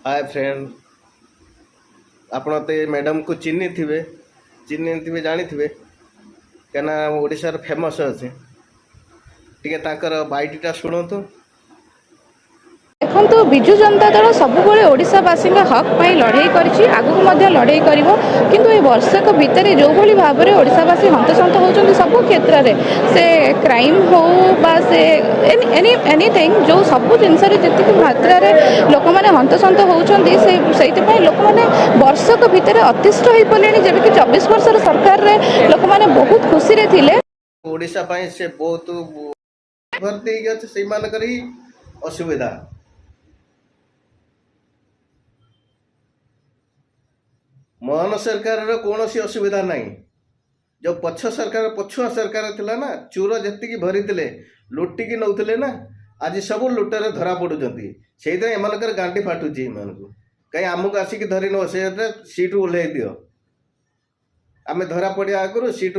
Hi friend, आपण तो madam को चिन्ह थे जानी थे क्या ओडार फेमस अच्छे टे बाईटा शुणु। देखो विजु जनता दल सबुबले ओडावासी हक पर लड़े कर लड़े कर किंतु ये वर्षक भितर जो भाई भाव में ओडावासी हंतसंत होती सब क्षेत्र में से क्राइम हो से एनीथिंग जो सब जिनस जी मात्रा लोक मैंने हंतसंत होती से लोक मैंने वर्षक भितर अतिष्ठ हो पड़े जबकि 24 वर्षर सरकार रे लोक मैंने बहुत खुशी रे थिले। ओडिशा पई से बहुत भर्ती अच्छे से मानकर ही असुविधा मोहन सरकार कौन सी असुविधा नहीं। जो पछ सरकार पछुआ सरकार थिला ना चोर जी भरी लुटिकी नौले ना आज सब लुटेर धरा पड़ुंट से एमकर गांडी फाटुची कहीं आमको आसिक धरी न से सीट ओह्ल दियो आम धरा पड़ा आगु सीट